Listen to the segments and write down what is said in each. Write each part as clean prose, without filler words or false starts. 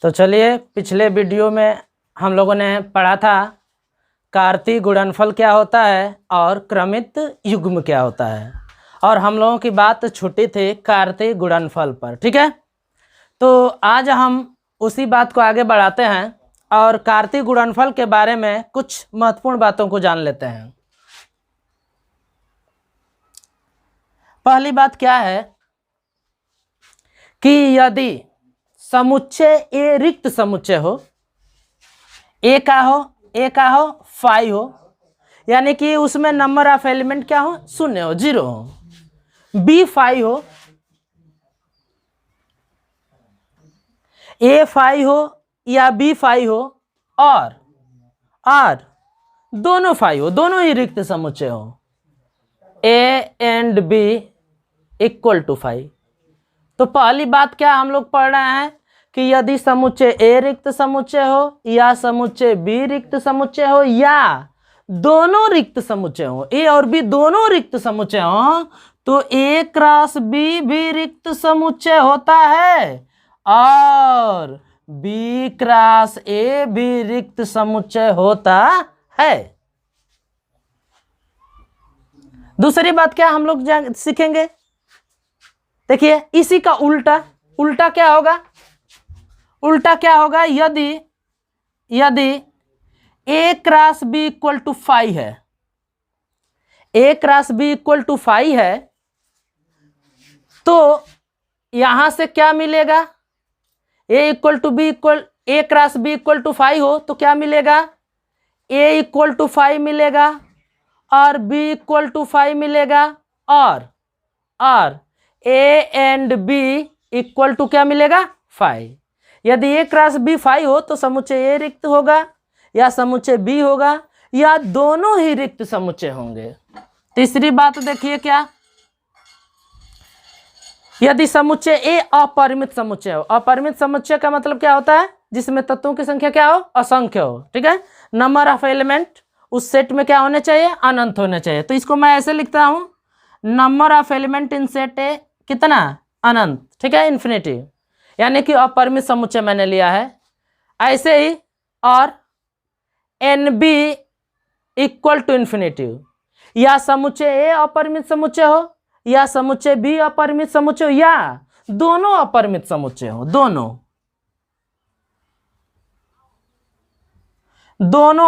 तो चलिए, पिछले वीडियो में हम लोगों ने पढ़ा था कार्तीय गुणनफल क्या होता है और क्रमित युग्म क्या होता है, और हम लोगों की बात छुट्टी थी कार्तीय गुणनफल पर। ठीक है, तो आज हम उसी बात को आगे बढ़ाते हैं और कार्तीय गुणनफल के बारे में कुछ महत्वपूर्ण बातों को जान लेते हैं। पहली बात क्या है कि यदि समुच्चय ए रिक्त समुच्चय हो, ए का हो फाई हो, यानी कि उसमें नंबर ऑफ एलिमेंट क्या हो, शून्य हो, जीरो हो। बी फाई हो, ए फाई हो या बी फाई हो, और दोनों फाई हो, दोनों ही रिक्त समुच्चय हो, A and B equal to phi. तो पहली बात क्या हम लोग पढ़ रहे हैं कि यदि समुच्चय ए रिक्त समुच्चय हो या समुच्चय बी रिक्त समुच्चय हो या दोनों रिक्त समुच्चय हो, ए और बी दोनों रिक्त समुच्चय हो, तो ए क्रॉस बी भी रिक्त समुच्चय होता है और बी क्रॉस ए भी रिक्त समुच्चय होता है। दूसरी बात क्या हम लोग सीखेंगे, देखिए इसी का उल्टा क्या होगा, उल्टा क्या होगा, यदि A cross B equal to phi है, A cross B equal to phi है, तो यहां से क्या मिलेगा, A equal to B equal, A cross B equal to phi हो तो क्या मिलेगा, ए इक्वल टू फाई मिलेगा और बी इक्वल टू फाई मिलेगा, और A and B equal to क्या मिलेगा, फाई। यदि ए क्रॉस बी फाई हो तो समुच्चय ए रिक्त होगा या समुच्चय बी होगा या दोनों ही रिक्त समुच्चय होंगे। तीसरी बात देखिए क्या, यदि समुच्चय ए अपरिमित समुच्चय हो, अपरिमित समुच्चय का मतलब क्या होता है, जिसमें तत्वों की संख्या क्या हो, असंख्य हो। ठीक है, नंबर ऑफ एलिमेंट उस सेट में क्या होने चाहिए, अनंत होने चाहिए। तो इसको मैं ऐसे लिखता हूं, number of element in set ए कितना, अनंत। ठीक है, इन्फिनिटी, यानी कि अपरिमित समुच्चय मैंने लिया है। ऐसे ही और n B equal to infinity, या समुच्चय ए अपरिमित समुच्चय हो या समुच्चय बी अपरिमित समुच्चय हो या दोनों अपरिमित समुच्चय हो, दोनों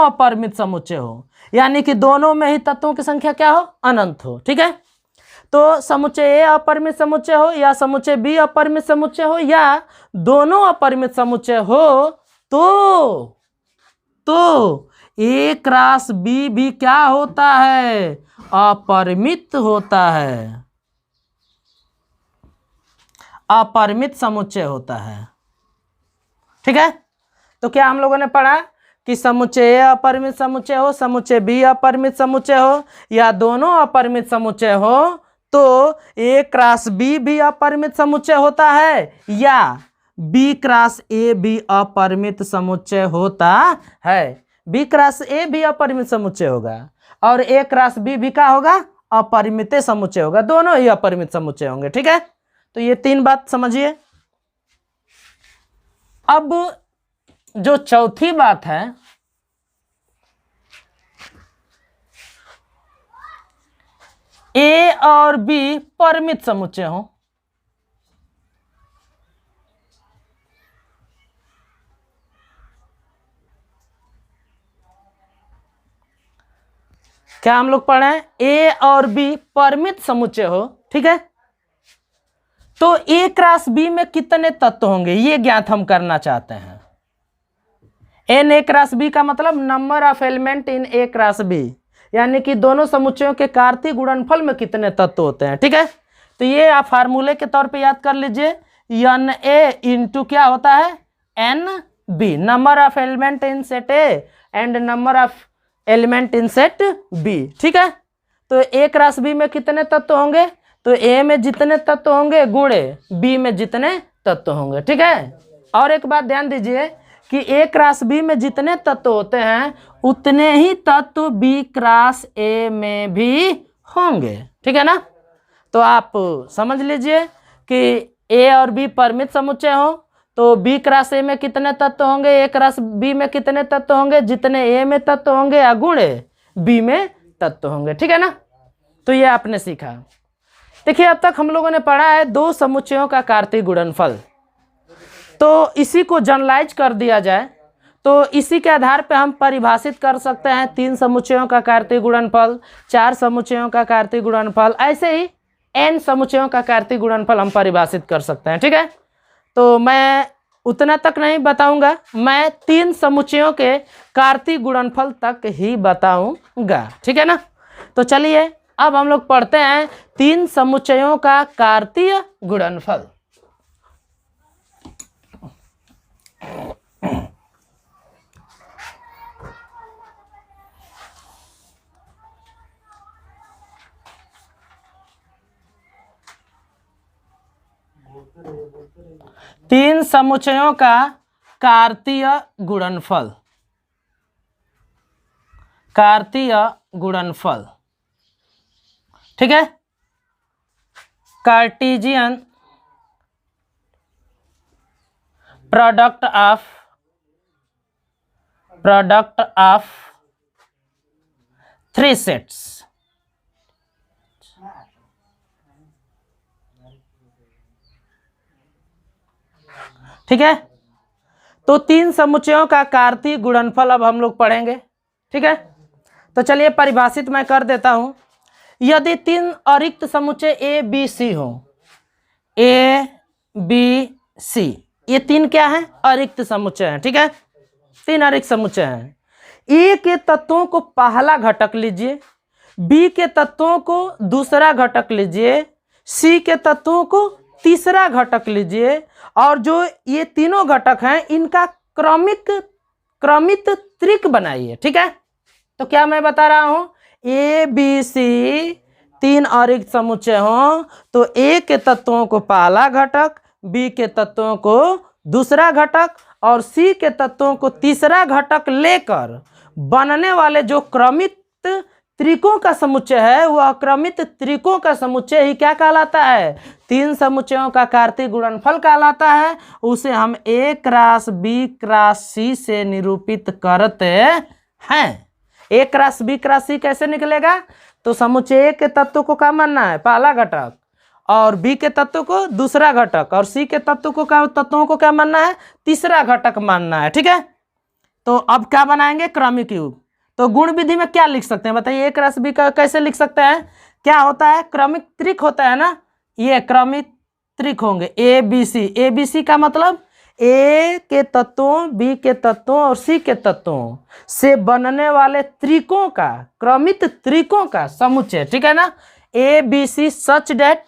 अपरिमित समुच्चय हो, यानी कि दोनों में ही तत्वों की संख्या क्या हो, अनंत हो। ठीक है, तो समुच्चय ए अपरिमित समुच्चय हो या समुच्चय बी अपरिमित समुच्चय हो या दोनों अपरिमित समुच्चय हो, तो ए क्रॉस बी भी क्या होता है, अपरिमित होता है, अपरिमित समुच्चय होता है। ठीक है, तो क्या हम लोगों ने पढ़ा कि समुच्चय ए अपरिमित समुच्चय हो, समुच्चय बी अपरिमित समुच्चय हो या दोनों अपरिमित समुच्चय हो, तो ए क्रॉस बी भी अपरिमित समुच्चय होता है या बी क्रॉस ए भी अपरिमित समुच्चय होता है। बी क्रॉस ए भी अपरिमित समुच्चय होगा और ए क्रॉस बी भी क्या होगा, अपरिमित समुच्चय होगा, दोनों ही अपरिमित समुच्चय होंगे। ठीक है, तो ये तीन बात समझिए। अब जो चौथी बात है, ए और बी परिमित समुच्चय हो, क्या हम लोग पढ़े, ए और बी परिमित समुच्चय हो। ठीक है, तो ए क्रॉस बी में कितने तत्व होंगे ये ज्ञात हम करना चाहते हैं। एन ए क्रॉस बी का मतलब number of element in A cross B, यानी कि दोनों समुच्चयों के कार्तीय गुणनफल में कितने तत्व होते हैं। ठीक है, तो ये आप फार्मूले के तौर पे याद कर लीजिए, एन ए इंटू क्या होता है, n B, number of element in set A and number of element in set B. ठीक है, तो ए क्रॉस बी में कितने तत्व होंगे, तो ए में जितने तत्व होंगे गुणे बी में जितने तत्व होंगे। ठीक है, और एक बात ध्यान दीजिए कि ए क्रॉस बी में जितने तत्व होते हैं उतने ही तत्व बी क्रॉस ए में भी होंगे। ठीक है ना, तो आप समझ लीजिए कि ए और बी परिमित समुच्चय हो तो बी क्रॉस ए में कितने तत्व होंगे, ए क्रॉस बी में कितने तत्व होंगे, जितने ए में तत्व होंगे या गुणे बी में तत्व होंगे। ठीक है ना, तो ये आपने सीखा। देखिए अब तक हम लोगों ने पढ़ा है दो समुच्चयों का कार्तीय गुणनफल। तो इसी को जनरलाइज कर दिया जाए तो इसी के आधार पे हम परिभाषित कर सकते हैं 3 समुच्चयों का कार्तीय गुणनफल, 4 समुच्चयों का कार्तीय गुणनफल, ऐसे ही n समुच्चयों का कार्तीय गुणनफल हम परिभाषित कर सकते हैं। ठीक है, तो मैं उतना तक नहीं बताऊंगा, मैं 3 समुच्चयों के कार्तीय गुणनफल तक ही बताऊंगा। ठीक है ना, तो चलिए अब हम लोग पढ़ते हैं 3 समुच्चयों का कार्तीय गुणनफल। तीन समुच्चयों का कार्तीय गुणनफल, कार्तीय गुणनफल। ठीक है, कार्टेशियन प्रोडक्ट ऑफ 3 सेट्स। ठीक है, तो 3 समुच्चयों का कार्तीय गुणनफल अब हम लोग पढ़ेंगे। ठीक है, तो चलिए परिभाषित मैं कर देता हूं। यदि 3 अरिक्त समुच्चय ए बी सी हो, ए बी सी, ये 3 क्या है, अरिक्त समुच्चय हैं। ठीक है, 3 अरिक्त समुच्चय हैं। ए के तत्वों को पहला घटक लीजिए, बी के तत्वों को दूसरा घटक लीजिए, सी के तत्वों को तीसरा घटक लीजिए, और जो ये तीनों घटक हैं इनका क्रमित त्रिक बनाइए। ठीक है, तो क्या मैं बता रहा हूं, ए बी सी 3 अरिक्त समुच्चय हो तो ए के तत्वों को पहला घटक, बी के तत्वों को दूसरा घटक और सी के तत्वों को तीसरा घटक लेकर बनने वाले जो क्रमित त्रिकों का समुच्चय है वह क्रमित त्रिकों का समुच्चय ही क्या कहलाता है, 3 समुच्चयों का कार्तीय गुणनफल कहलाता है। उसे हम ए क्रॉस बी क्रॉस सी से निरूपित करते हैं। ए क्रॉस बी क्रॉस सी कैसे निकलेगा, तो समुच्चय ए के तत्व को क्या मानना है, पहला घटक, और बी के तत्व को दूसरा घटक, और सी के तत्वों को क्या मानना है, तीसरा घटक मानना है। ठीक है, तो अब क्या बनाएंगे, क्रमिक युग। तो गुण विधि में क्या लिख सकते हैं बताइए, ए क्रॉस बी का कैसे लिख सकते हैं, क्या होता है, क्रमिक त्रिक होता है ना, ये क्रमिक त्रिक होंगे A B C. A B C का मतलब ए के तत्वों, बी के तत्वों और सी के तत्वों से बनने वाले त्रिकों का, क्रमित त्रिकों का समुच्चय। ठीक है ना, A B C such date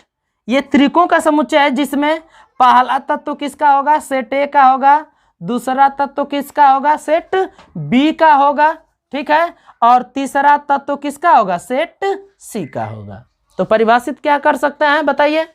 ये त्रिकों का समुच्चय है जिसमें पहला तत्व किसका होगा, सेट ए का होगा, दूसरा तत्व किसका होगा, सेट बी का होगा। ठीक है, और तीसरा तत्व किसका होगा, सेट सी का होगा। तो परिभाषित क्या कर सकते हैं बताइए,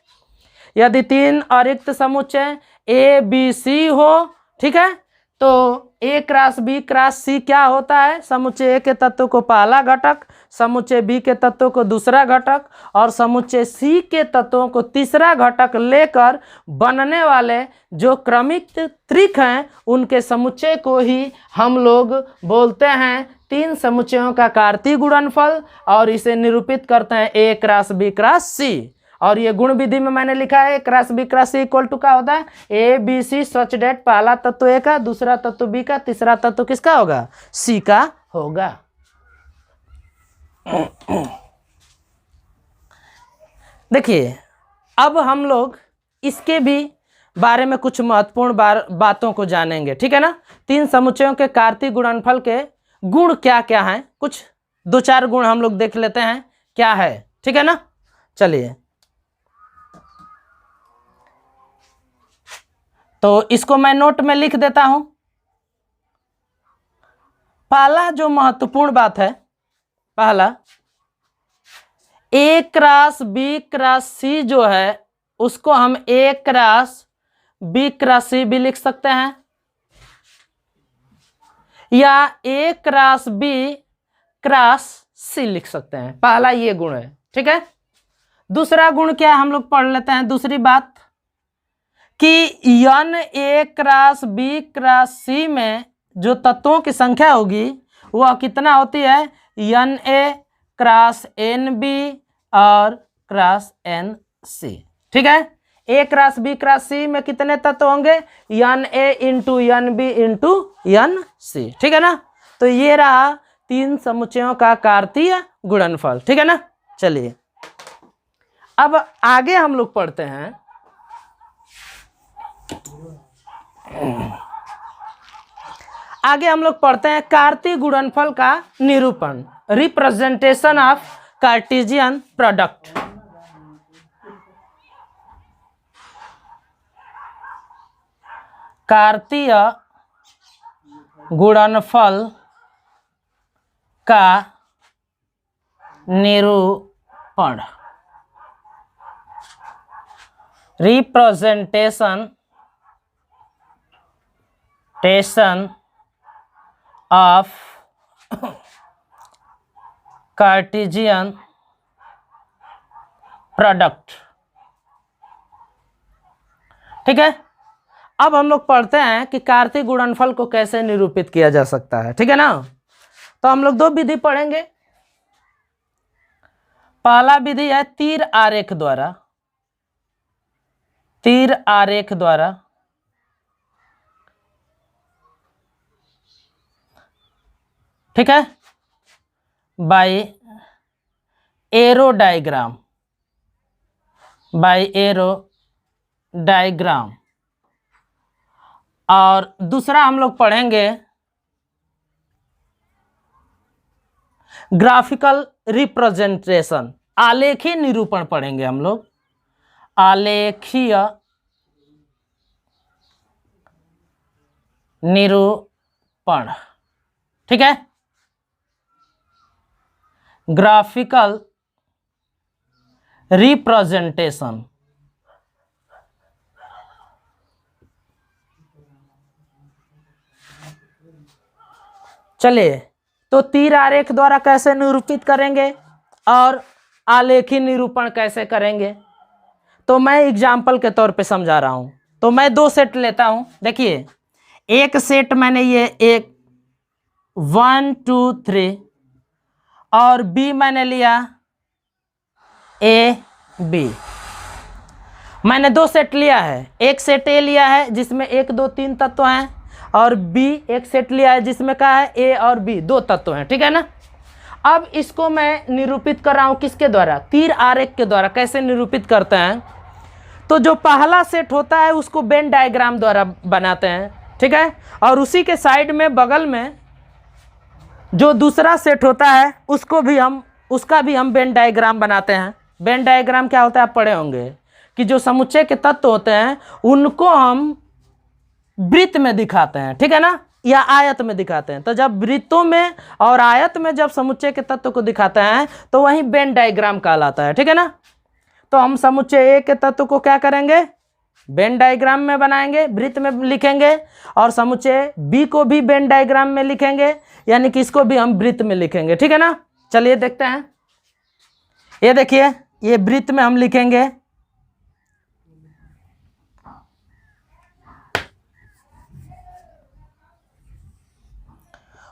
यदि 3 अरिक्त समुच्चय ए बी सी हो, ठीक है, तो ए क्रॉस बी क्रॉस सी क्या होता है, समुच्चय ए के तत्व को पहला घटक, समुच्चय बी के तत्व को दूसरा घटक और समुच्चय सी के तत्वों को तीसरा घटक लेकर बनने वाले जो क्रमिक त्रिक हैं उनके समुच्चय को ही हम लोग बोलते हैं 3 समुच्चयों का कार्तीय गुणनफल, और इसे निरूपित करते हैं A cross B cross C. और ये गुण विधि में मैंने लिखा है cross B cross C equal to क्या होता है, A B C such date पहला तत्व ए का, दूसरा तत्व बी का, तीसरा तत्व किसका होगा, सी का होगा। देखिए अब हम लोग इसके भी बारे में कुछ महत्वपूर्ण बातों को जानेंगे। ठीक है ना, 3 समुच्चयों के कार्तीय गुणनफल के गुण क्या क्या हैं, कुछ 2-4 गुण हम लोग देख लेते हैं क्या है। ठीक है ना, चलिए तो इसको मैं नोट में लिख देता हूं। पहला जो महत्वपूर्ण बात है, पहला ए क्रॉस बी क्रॉस सी जो है उसको हम ए क्रॉस बी क्रॉस सी भी लिख सकते हैं, या ए क्रॉस बी क्रॉस सी लिख सकते हैं। पहला ये गुण है। ठीक है, दूसरा गुण क्या हम लोग पढ़ लेते हैं। दूसरी बात कि यन ए क्रॉस बी क्रॉस सी में जो तत्वों की संख्या होगी वह कितना होती है, यन ए क्रॉस एन बी और क्रॉस एन सी। ठीक है, ए क्रॉस बी क्रॉस सी में कितने तत्व होंगे, यन ए इंटू यन बी इंटू यन सी। ठीक है ना, तो ये रहा तीन समुच्चयों का कार्तीय गुणनफल। ठीक है ना, चलिए अब आगे हम लोग पढ़ते हैं कार्तीय गुणनफल का निरूपण, रिप्रेजेंटेशन ऑफ कार्टेशियन प्रोडक्ट। कार्तीय गुणनफल का निरूपण, रिप्रेजेंटेशन ऑफ कार्टेशियन प्रोडक्ट। ठीक है, अब हम लोग पढ़ते हैं कि कार्तीय गुणनफल को कैसे निरूपित किया जा सकता है। ठीक है ना, तो हम लोग दो विधि पढ़ेंगे। पहला विधि है तीर आरेख द्वारा, तीर आरेख द्वारा ठीक है, by arrow diagram, by arrow diagram. और दूसरा हम लोग पढ़ेंगे ग्राफिकल रिप्रेजेंटेशन, आलेखीय निरूपण पढ़ेंगे हम लोग, आलेखीय निरूपण। ठीक है, ग्राफिकल रिप्रेजेंटेशन। चलिए, तो तीर आरेख द्वारा कैसे निरूपित करेंगे और आलेखी निरूपण कैसे करेंगे, तो मैं एग्जाम्पल के तौर पे समझा रहा हूं। तो मैं दो सेट लेता हूं। देखिए, एक सेट मैंने ये एक 1 2 3 और बी मैंने लिया ए बी। मैंने दो सेट लिया है, एक सेट ए लिया है जिसमें 1 2 3 तत्व हैं, और बी एक सेट लिया है जिसमें क्या है, ए और बी दो तत्व हैं। ठीक है ना, अब इसको मैं निरूपित कर रहा हूं किसके द्वारा, तीर आरेख के द्वारा। कैसे निरूपित करते हैं, तो जो पहला सेट होता है उसको वेन डायग्राम द्वारा बनाते हैं। ठीक है, और उसी के साइड में बगल में जो दूसरा सेट होता है उसका भी हम वेन डायग्राम बनाते हैं। वेन डायग्राम क्या होता है, आप पढ़े होंगे कि जो समुच्चय के तत्व होते हैं उनको हम वृत्त में दिखाते हैं। ठीक है ना, या आयत में दिखाते हैं। तो जब वृत्तों में और आयत में जब समुच्चय के तत्व को दिखाते हैं तो वही वेन डायग्राम कहलाता है। ठीक है ना, तो हम समुच्चय ए के तत्व को क्या करेंगे, वेन डायग्राम में बनाएंगे, वृत्त में लिखेंगे, और समुच्चय बी को भी वेन डायग्राम में लिखेंगे, यानी कि इसको भी हम वृत्त में लिखेंगे। ठीक है ना, चलिए देखते हैं। ये देखिए, ये वृत्त में हम लिखेंगे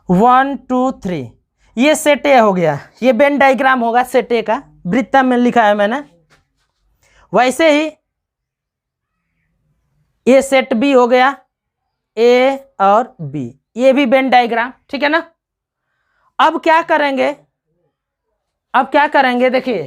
1 2 3। ये सेट ए हो गया, ये वेन डायग्राम होगा सेट ए का, वृत्त में लिखा है मैंने। वैसे ही ये सेट बी हो गया, ए और बी, ये भी वेन डायग्राम। ठीक है ना, अब क्या करेंगे, देखिए,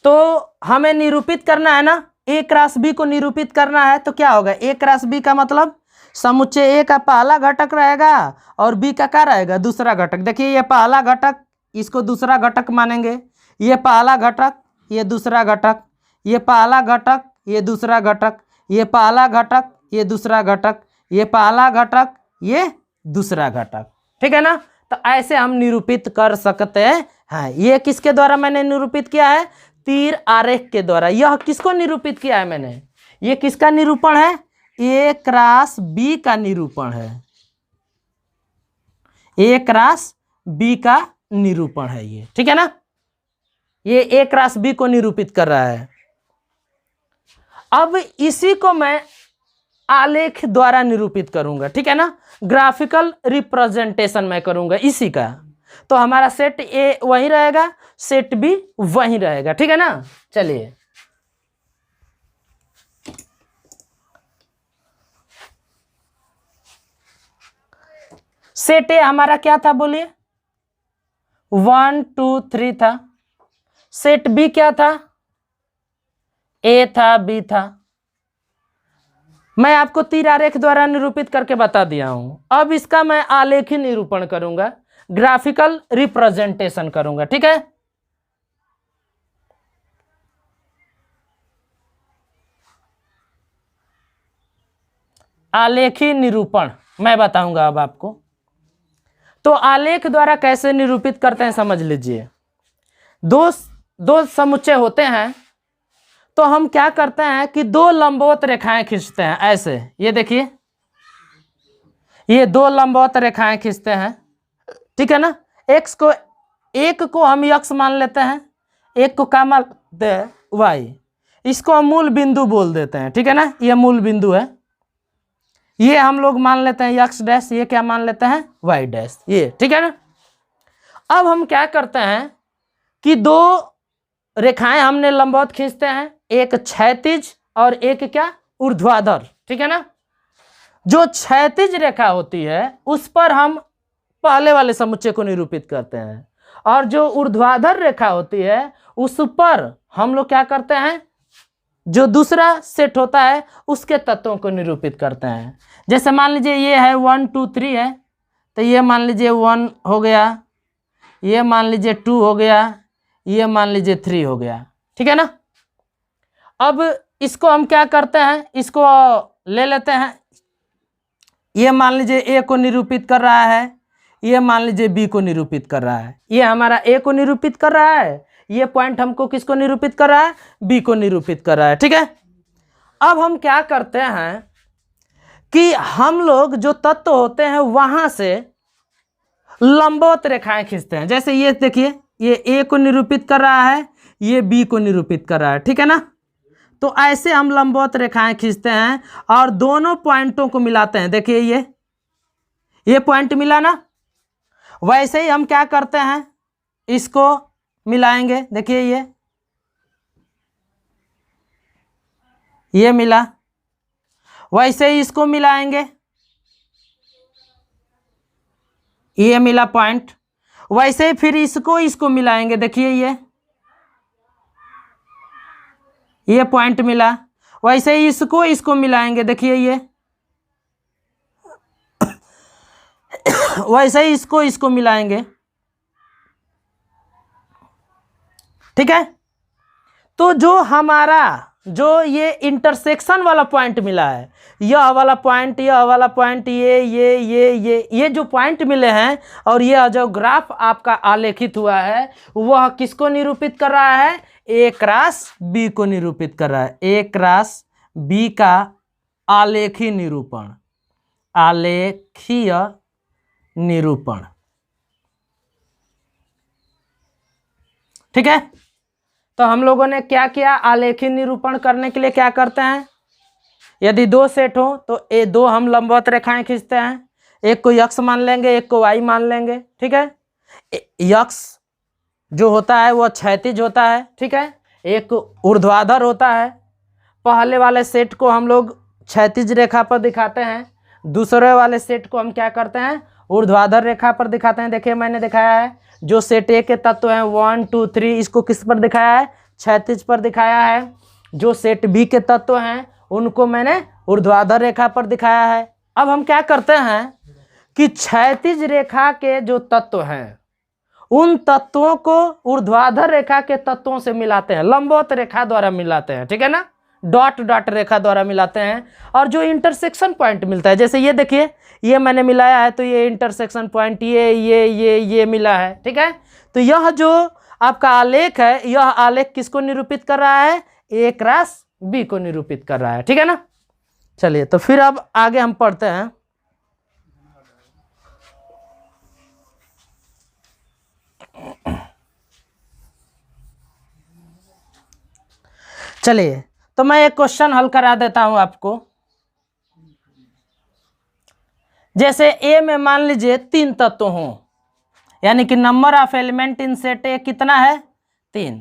तो हमें निरूपित करना है ना, ए क्रॉस बी को निरूपित करना है। तो क्या होगा, ए क्रॉस बी का मतलब समुच्चय ए का पहला घटक रहेगा और बी का क्या रहेगा, दूसरा घटक। देखिए, ये पहला घटक, इसको दूसरा घटक मानेंगे, ये पहला घटक, ये दूसरा घटक, ये पहला घटक, ये दूसरा घटक, ये पहला घटक, ये दूसरा घटक, ये पहला घटक, ये दूसरा घटक। ठीक है ना, तो ऐसे हम निरूपित कर सकते हैं। हाँ, ये किसके द्वारा मैंने निरूपित किया है, तीर आरेख के द्वारा। यह किसको निरूपित किया है मैंने, ये किसका निरूपण है, ए क्रॉस बी का निरूपण है, ए क्रॉस बी का निरूपण है ये। ठीक है ना, ये ए क्रॉस बी को निरूपित कर रहा है। अब इसी को मैं आलेख द्वारा निरूपित करूंगा, ठीक है ना, ग्राफिकल रिप्रेजेंटेशन मैं करूंगा इसी का। तो हमारा सेट ए वही रहेगा, सेट बी वही रहेगा, ठीक है ना। चलिए सेट ए हमारा क्या था बोलिए, 1 2 3 था। सेट बी क्या था, ए था, बी था। मैं आपको तीर आरेख द्वारा निरूपित करके बता दिया हूं। अब इसका मैं आलेखी निरूपण करूंगा, ग्राफिकल रिप्रेजेंटेशन करूंगा, ठीक है। आलेखी निरूपण मैं बताऊंगा अब आपको। तो आलेख द्वारा कैसे निरूपित करते हैं समझ लीजिए। दो समुच्चय होते हैं, तो हम क्या करते हैं कि दो लंबवत रेखाएं खींचते हैं ऐसे। ये देखिए, ये दो लंबवत रेखाएं खींचते हैं, ठीक है ना। एक को हम x मान लेते हैं, एक को क्या मान लेते हैं, y। इसको हम मूल बिंदु बोल देते हैं, ठीक है ना, ये मूल बिंदु है। ये हम लोग मान लेते हैं x डैश, ये क्या मान लेते हैं y डैश, ये ठीक है ना। अब हम क्या करते हैं कि दो रेखाएं हमने लंबवत खींचते हैं, एक क्षैतिज और एक क्या ऊर्ध्वाधर, ठीक है ना। जो क्षैतिज रेखा होती है उस पर हम पहले वाले समुच्चय को निरूपित करते हैं, और जो ऊर्ध्वाधर रेखा होती है उस पर हम लोग क्या करते हैं, जो दूसरा सेट होता है उसके तत्वों को निरूपित करते हैं। जैसे मान लीजिए ये है 1 2 3 है, तो ये मान लीजिए 1 हो गया, ये मान लीजिए 2 हो गया, ये मान लीजिए 3 हो गया, ठीक है ना। अब इसको हम क्या करते हैं, इसको ले लेते हैं। ये मान लीजिए ए को निरूपित कर रहा है, ये मान लीजिए बी को निरूपित कर रहा है। ये हमारा ए को निरूपित कर रहा है, ये पॉइंट हमको किसको निरूपित कर रहा है, बी को निरूपित कर रहा है, ठीक है। अब हम क्या करते हैं कि हम लोग जो तत्व होते हैं वहां से लंबवत रेखाएं खींचते हैं। जैसे ये देखिए, ये ए को निरूपित कर रहा है, ये बी को निरूपित कर रहा है, ठीक है ना। तो ऐसे हम लंबवत रेखाएं खींचते हैं और दोनों पॉइंटों को मिलाते हैं। देखिए ये पॉइंट मिला ना, वैसे ही हम क्या करते हैं, इसको मिलाएंगे। देखिए ये मिला, वैसे ही इसको मिलाएंगे, ये मिला पॉइंट। वैसे ही फिर इसको मिलाएंगे। देखिए ये पॉइंट मिला, वैसे ही इसको मिलाएंगे। देखिए वैसे ही इसको मिलाएंगे, ठीक है। तो जो हमारा जो ये इंटरसेक्शन वाला पॉइंट मिला है, यह वाला पॉइंट, यह वाला पॉइंट, ये जो पॉइंट मिले हैं, और ये जो ग्राफ आपका आलेखित हुआ है वह किसको निरूपित कर रहा है, ए क्रॉस बी को निरूपित कर रहा है। ए क्रॉस बी का आलेखी निरूपण, आलेखीय निरूपण, ठीक है। तो हम लोगों ने क्या किया, आलेखी निरूपण करने के लिए क्या करते हैं, यदि दो सेट हो तो ये दो हम लंबवत रेखाएं खींचते हैं, एक को x मान लेंगे, एक को y मान लेंगे, ठीक है। x जो होता है वह क्षैतिज होता है, ठीक है, एक ऊर्ध्वाधर होता है। पहले वाले सेट को हम लोग क्षैतिज रेखा पर दिखाते हैं, दूसरे वाले सेट को हम क्या करते हैं, ऊर्ध्वाधर रेखा पर दिखाते हैं। देखिए मैंने दिखाया है, जो सेट ए के तत्व हैं 1 2 3, इसको किस पर दिखाया है, क्षैतिज पर दिखाया है। जो सेट बी के तत्व हैं उनको मैंने ऊर्ध्वाधर रेखा पर दिखाया है। अब हम क्या करते हैं कि क्षैतिज रेखा के जो तत्व हैं उन तत्वों को ऊर्ध्वाधर रेखा के तत्वों से मिलाते हैं, लंबवत रेखा द्वारा मिलाते हैं, ठीक है ना, डॉट डॉट रेखा द्वारा मिलाते हैं। और जो इंटरसेक्शन पॉइंट मिलता है, जैसे ये देखिए, ये मैंने मिलाया है, तो ये इंटरसेक्शन पॉइंट ये मिला है, ठीक है। तो यह जो आपका आलेख है, यह आलेख किसको निरूपित कर रहा है, ए क्रॉस बी को निरूपित कर रहा है, ठीक है ना। चलिए तो फिर अब आगे हम पढ़ते हैं। चलिए तो मैं एक क्वेश्चन हल करा देता हूं आपको। जैसे ए में मान लीजिए 3 तत्व हों, यानी कि number of element in set ए कितना है 3,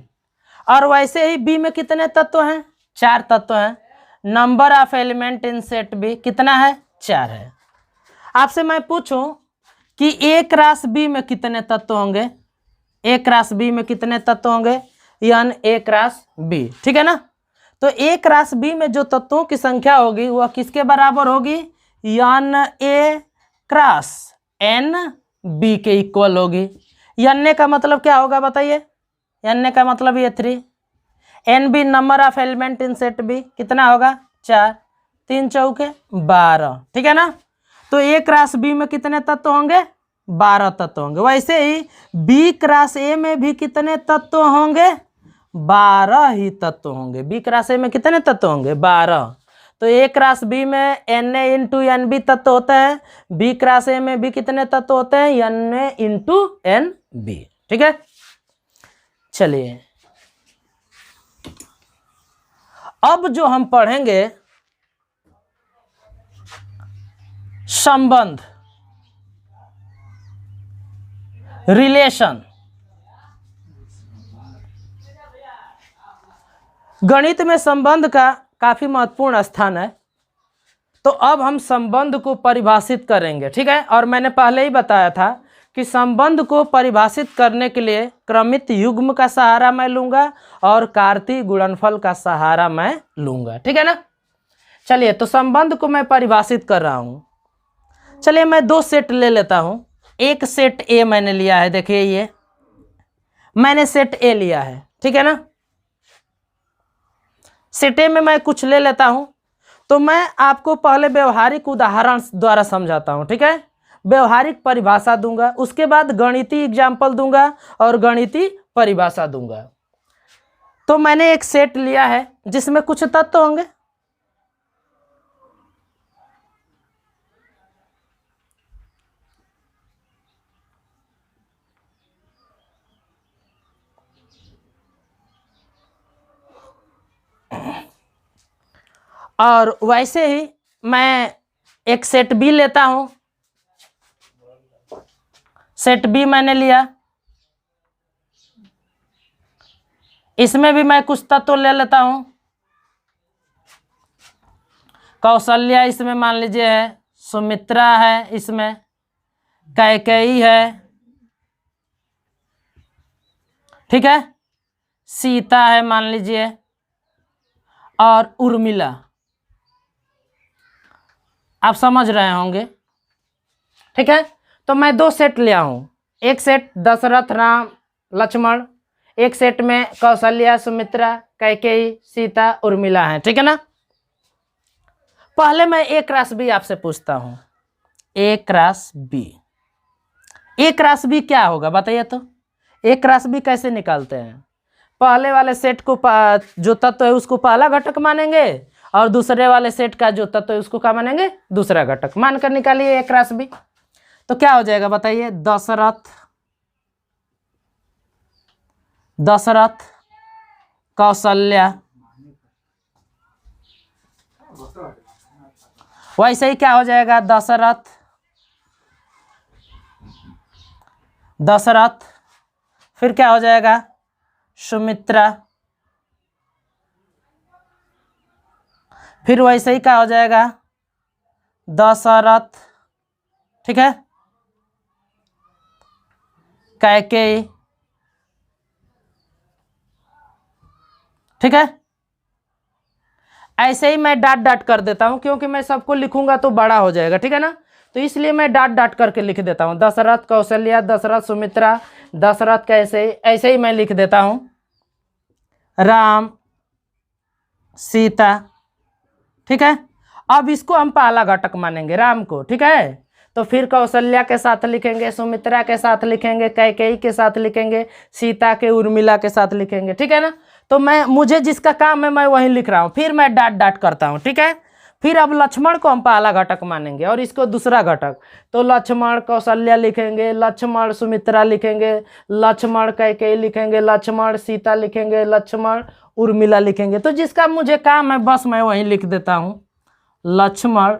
और वैसे ही बी में कितने तत्व हैं 4 तत्व हैं, number of element in set B कितना है 4 है। आपसे मैं पूछूं कि ए क्रॉस बी में कितने तत्व होंगे, ए क्रॉस बी में कितने तत्व होंगे, यानी ए क्रॉस बी, ठीक है ना। तो ए क्रॉस बी में जो तत्वों की संख्या होगी वह किसके बराबर होगी, यानी ए क्रॉस एन बी के इक्वल होगी। एन का मतलब क्या होगा बताइए, एन का मतलब ये 3, n B number of element in set B कितना होगा 4, 3 चौके 12, ठीक है ना। तो ए क्रॉस बी में कितने तत्व होंगे 12 तत्व होंगे। वैसे ही बी क्रॉस ए में भी कितने तत्व होंगे 12 ही तत्व होंगे। बी क्रॉस ए में कितने तत्व होंगे 12। तो ए क्रॉस बी में n A into n B तत्व होते हैं, बी क्रॉस ए में भी कितने तत्व होते हैं n A into n B, ठीक है। चलिए अब जो हम पढ़ेंगे संबंध, रिलेशन। गणित में संबंध का काफी महत्वपूर्ण स्थान है। तो अब हम संबंध को परिभाषित करेंगे, ठीक है। और मैंने पहले ही बताया था कि संबंध को परिभाषित करने के लिए क्रमित युग्म का सहारा मैं लूंगा और कार्तीय गुणनफल का सहारा मैं लूंगा, ठीक है ना। चलिए तो संबंध को मैं परिभाषित कर रहा हूं। चलिए मैं 2 सेट ले लेता हूं। एक सेट ए मैंने लिया है, देखिए ये मैंने सेट ए लिया है, ठीक है ना। सेट ए में मैं कुछ ले लेता हूं, तो मैं आपको पहले व्यवहारिक उदाहरण द्वारा समझाता हूं, ठीक है। व्यवहारिक परिभाषा दूंगा, उसके बाद गणितीय एग्जाम्पल दूंगा और गणितीय परिभाषा दूंगा। तो मैंने एक सेट लिया है जिसमें कुछ तत्व होंगे, और वैसे ही मैं एक सेट बी लेता हूं। सेट बी मैंने लिया, इसमें भी मैं कुछ तत्व ले लेता हूं। कौशल्या इसमें मान लीजिए है, सुमित्रा है, इसमें कैकेयी है, ठीक है, सीता है मान लीजिए, और उर्मिला। आप समझ रहे होंगे, ठीक है। तो मैं 2 सेट लिया हूं, एक सेट दशरथ राम लक्ष्मण, एक सेट में कौशल्या सुमित्रा कैकेयी सीता उर्मिला है, ठीक है ना। पहले मैं ए क्रॉस बी आपसे पूछता हूं, ए क्रॉस बी, ए क्रॉस बी क्या होगा बताइए तो। ए क्रॉस बी कैसे निकालते हैं, पहले वाले सेट को जो तत्व है उसको पहला घटक मानेंगे और दूसरे वाले सेट का जो तत्व है उसको क्या मानेंगे दूसरा घटक, मानकर निकालिए ए क्रॉस बी। तो क्या हो जाएगा बताइए, दशरथ कौशल्या, वैसे ही क्या हो जाएगा दशरथ, फिर क्या हो जाएगा सुमित्रा, फिर वैसे ही क्या हो जाएगा दशरथ, ठीक है, कैकेयी, ठीक है। ऐसे ही मैं डॉट डॉट कर देता हूं क्योंकि मैं सबको लिखूंगा तो बड़ा हो जाएगा, ठीक है ना। तो इसलिए मैं डॉट डॉट करके लिख देता हूं, दशरथ कौशल्या, दशरथ सुमित्रा, दशरथ कैसे, ऐसे ही मैं लिख देता हूं राम सीता, ठीक है। अब इसको हम पहला घटक मानेंगे राम को, ठीक है। तो फिर कौशल्या के साथ लिखेंगे, सुमित्रा के साथ लिखेंगे, कैकेयी के साथ लिखेंगे, सीता के उर्मिला के साथ लिखेंगे, ठीक है ना। तो मुझे जिसका काम है मैं वही लिख रहा हूं, फिर मैं डॉट डॉट करता हूं, ठीक है। फिर अब लक्ष्मण को हम पहला घटक मानेंगे और इसको दूसरा घटक, तो लक्ष्मण कौशल्या लिखेंगे, लक्ष्मण सुमित्रा लिखेंगे, लक्ष्मण कैकेयी लिखेंगे, लक्ष्मण सीता लिखेंगे, लक्ष्मण उर्मिला लिखेंगे। तो जिसका मुझे काम है बस मैं वही लिख देता हूं लक्ष्मण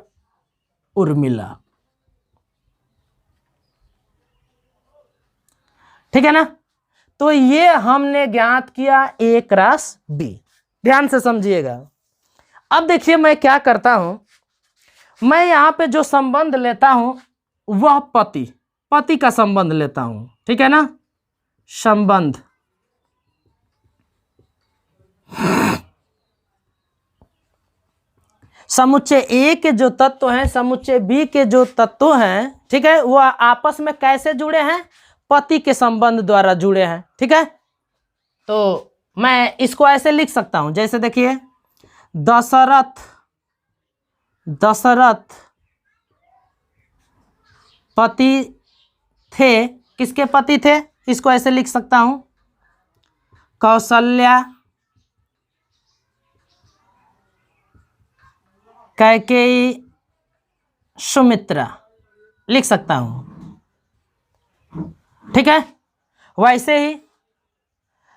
उर्मिला, ठीक है ना। तो ये हमने ज्ञात किया A क्रॉस B। ध्यान से समझिएगा। अब देखिए मैं क्या करता हूं, मैं यहां पे जो संबंध लेता हूं वह पति का संबंध लेता हूं, ठीक है ना। संबंध समुच्चय ए के जो तत्व हैं, समुच्चय बी के जो तत्व हैं, ठीक है, वह आपस में कैसे जुड़े हैं, पति के संबंध द्वारा जुड़े हैं, ठीक है। तो मैं इसको ऐसे लिख सकता हूं, जैसे देखिए दशरथ पति थे, किसके पति थे, इसको ऐसे लिख सकता हूं, कौशल्या कैकेयी सुमित्रा लिख सकता हूं, ठीक है। वैसे ही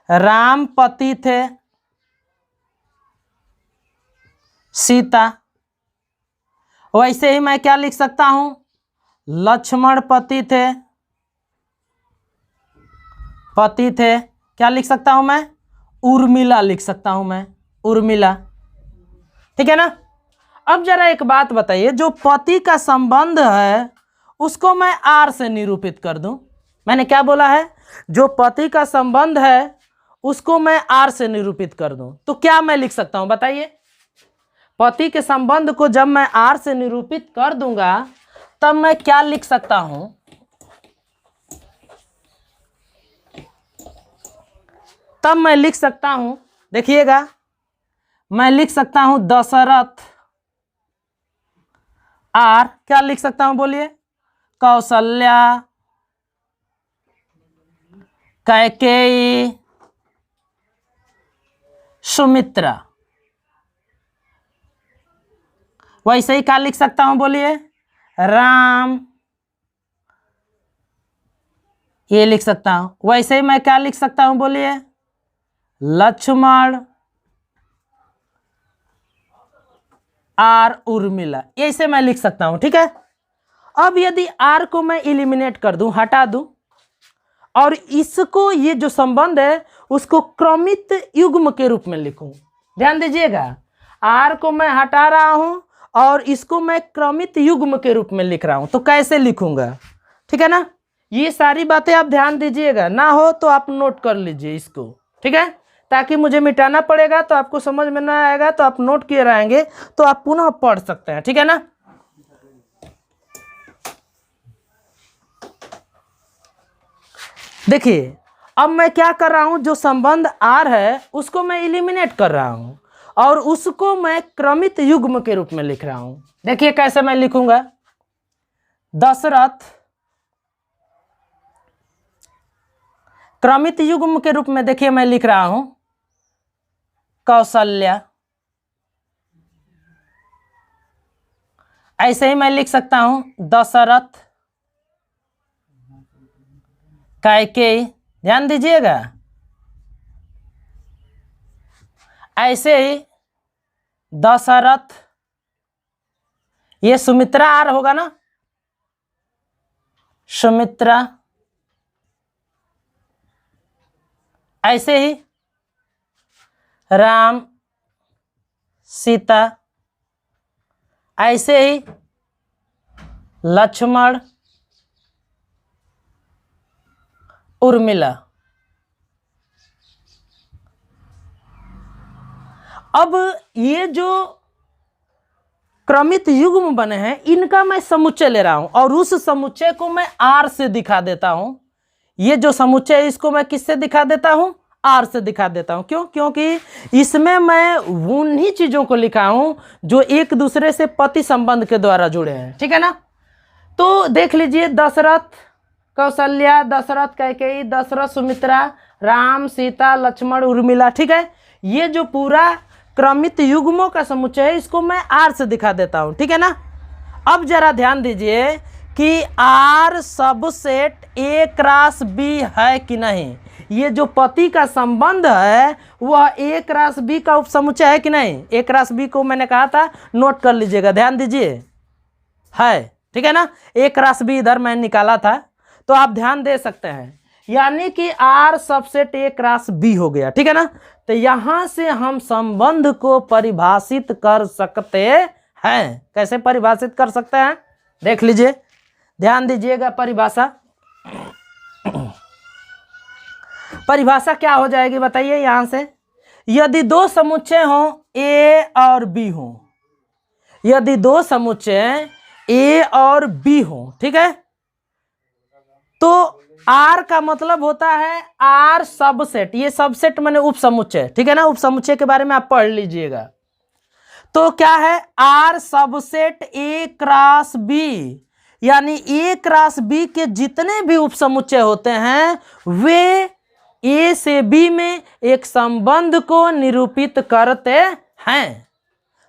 राम पति थे सीता, वैसे ही मैं क्या लिख सकता हूं, लक्ष्मण पति थे क्या लिख सकता हूं मैं, उर्मिला लिख सकता हूं मैं, उर्मिला, ठीक है ना। अब जरा एक बात बताइए, जो पति का संबंध है उसको मैं आर से निरूपित कर दूं। मैंने क्या बोला है, जो पति का संबंध है उसको मैं आर से निरूपित कर दूं, तो क्या मैं लिख सकता हूं बताइए। पति के संबंध को जब मैं आर से निरूपित कर दूंगा तब मैं क्या लिख सकता हूं, तब मैं लिख सकता हूं, देखिएगा, मैं लिख सकता हूं दशरथ आर, क्या लिख सकता हूं बोलिए, कौशल्या कैकेयी सुमित्रा। वैसे ही क्या लिख सकता हूं बोलिए, राम, ये लिख सकता हूं। वैसे ही मैं क्या लिख सकता हूं बोलिए, लक्ष्मण आर उर्मिला, ऐसे मैं लिख सकता हूं, ठीक है। अब यदि आर को मैं इलिमिनेट कर दूं, हटा दूं, और इसको, ये जो संबंध है उसको क्रमित युग्म के रूप में लिखूं, ध्यान दीजिएगा, आर को मैं हटा रहा हूं और इसको मैं क्रमित युग्म के रूप में लिख रहा हूं, तो कैसे लिखूंगा, ठीक है ना। ये सारी बातें आप ध्यान दीजिएगा, ना हो तो आप नोट कर लीजिए इसको, ठीक है, ताकि मुझे मिटाना पड़ेगा तो आपको समझ में ना आएगा, तो आप नोट किए रहेंगे तो आप पुनः पढ़ सकते हैं, ठीक है ना। देखिए अब मैं क्या कर रहा हूं, जो संबंध आर है उसको मैं इलिमिनेट कर रहा हूं और उसको मैं क्रमित युग्म के रूप में लिख रहा हूं। देखिए कैसे मैं लिखूंगा, दशरथ क्रमित युग्म के रूप में, देखिए मैं लिख रहा हूं कौशल्या, ऐसे ही मैं लिख सकता हूं दशरथ कैकेयी, ध्यान दीजिएगा, ऐसे ही दशरथ, ये सुमित्रा आर होगा ना, सुमित्रा, ऐसे ही राम सीता, ऐसे ही लक्ष्मण उर्मिला। अब ये जो क्रमित युग्म बने हैं इनका मैं समुच्चय ले रहा हूं और उस समुच्चय को मैं आर से दिखा देता हूं। ये जो समुच्चय है इसको मैं किससे दिखा देता हूं, आर से दिखा देता हूं। क्यों, क्योंकि इसमें मैं उन्हीं चीजों को लिखा हूं जो एक दूसरे से पति संबंध के द्वारा जुड़े हैं, ठीक है ना। तो देख लीजिए, दशरथ कौशल्या, दशरथ कैकेयी, दशरथ सुमित्रा, राम सीता, लक्ष्मण उर्मिला, ठीक है। ये जो पूरा क्रमित युग्मों का समुच्चय है इसको मैं आर से दिखा देता हूं, ठीक है ना। अब जरा ध्यान दीजिए कि R subset A cross B है कि नहीं। ये जो पति का संबंध है वह ए क्रॉस बी का उपसमुच्चय है कि नहीं। ए क्रॉस बी को मैंने कहा था, नोट कर लीजिएगा, ध्यान दीजिए, है, ठीक है ना। ए क्रॉस बी इधर मैं निकाला था, तो आप ध्यान दे सकते हैं। यानी कि R subset A cross B हो गया, ठीक है ना। तो यहां से हम संबंध को परिभाषित कर सकते हैं। कैसे परिभाषित कर सकते हैं, देख लीजिए, ध्यान दीजिएगा। परिभाषा क्या हो जाएगी बताइए। यहां से यदि दो समुच्चय हो ए और बी हो, यदि दो समुच्चय ए और बी हो, ठीक है, तो आर का मतलब होता है आर सबसेट। ये सबसेट माने उप समुच्चय, ठीक है ना। उप समुच्चय के बारे में आप पढ़ लीजिएगा। तो क्या है, R subset A cross B, यानी ए क्रॉस बी के जितने भी उप समुच्चय होते हैं वे ए से बी में एक संबंध को निरूपित करते हैं।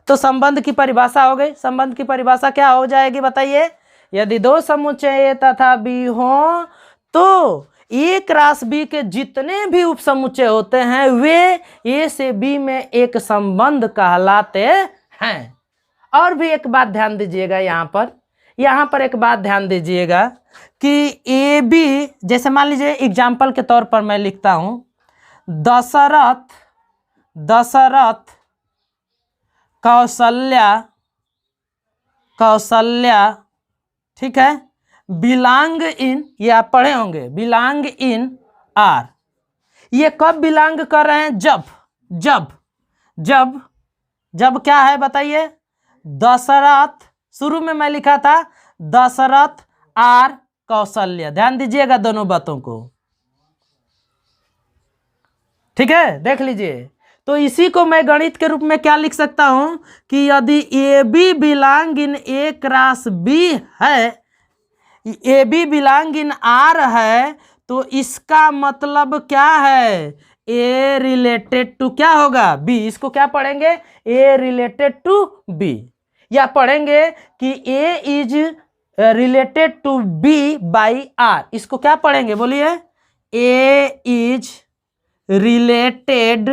तो संबंध की परिभाषा हो गई। संबंध की परिभाषा क्या हो जाएगी बताइए। यदि दो समुच्चय ए तथा बी हो तो ए क्रॉस बी के जितने भी उप समुच्चय होते हैं वे ए से बी में एक संबंध कहलाते हैं। और भी एक बात ध्यान दीजिएगा, यहाँ पर एक बात ध्यान दीजिएगा कि ए बी, जैसे मान लीजिए एग्जाम्पल के तौर पर मैं लिखता हूं, दशरथ कौशल्या, ठीक है, बिलोंग इन, ये आप पढ़े होंगे, बिलोंग इन आर। ये कब बिलोंग कर रहे हैं, जब क्या है बताइए, दशरथ, शुरू में मैं लिखा था दशरथ आर कौशल्या। ध्यान दीजिएगा दोनों बातों को, ठीक है, देख लीजिए। तो इसी को मैं गणित के रूप में क्या लिख सकता हूं कि यदि A B belong in A cross B है, A B belong in R है, तो इसका मतलब क्या है, ए रिलेटेड टू क्या होगा, बी। इसको क्या पढ़ेंगे, ए रिलेटेड टू बी, या पढ़ेंगे कि A is related to B by R. इसको क्या पढ़ेंगे बोलिए, A is related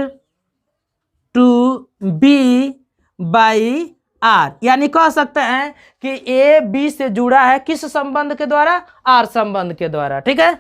to B by R. यानी कह सकते हैं कि ए बी से जुड़ा है किस संबंध के द्वारा, आर संबंध के द्वारा, ठीक है।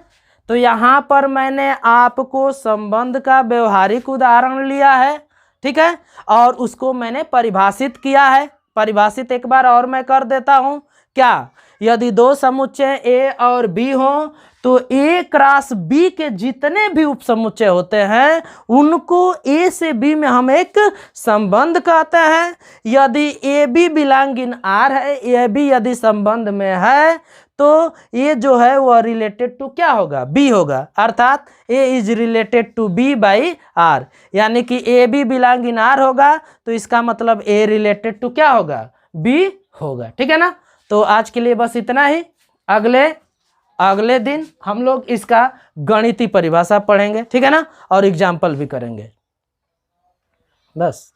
तो यहां पर मैंने आपको संबंध का व्यवहारिक उदाहरण लिया है, ठीक है, और उसको मैंने परिभाषित किया है। परिभाषित एक बार और मैं कर देता हूं, क्या, यदि दो समुच्चय ए और बी हो तो ए क्रॉस बी के जितने भी उप समुच्चय होते हैं उनको ए से बी में हम एक संबंध कहते हैं। यदि A B belong in R है, ए बी यदि संबंध में है तो ये जो है वह रिलेटेड टू क्या होगा, बी होगा, अर्थात A is related to B by R. यानी कि A B belong in R होगा तो इसका मतलब ए रिलेटेड टू क्या होगा, बी होगा, ठीक है ना। तो आज के लिए बस इतना ही। अगले दिन हम लोग इसका गणितीय परिभाषा पढ़ेंगे, ठीक है ना, और एग्जाम्पल भी करेंगे, बस।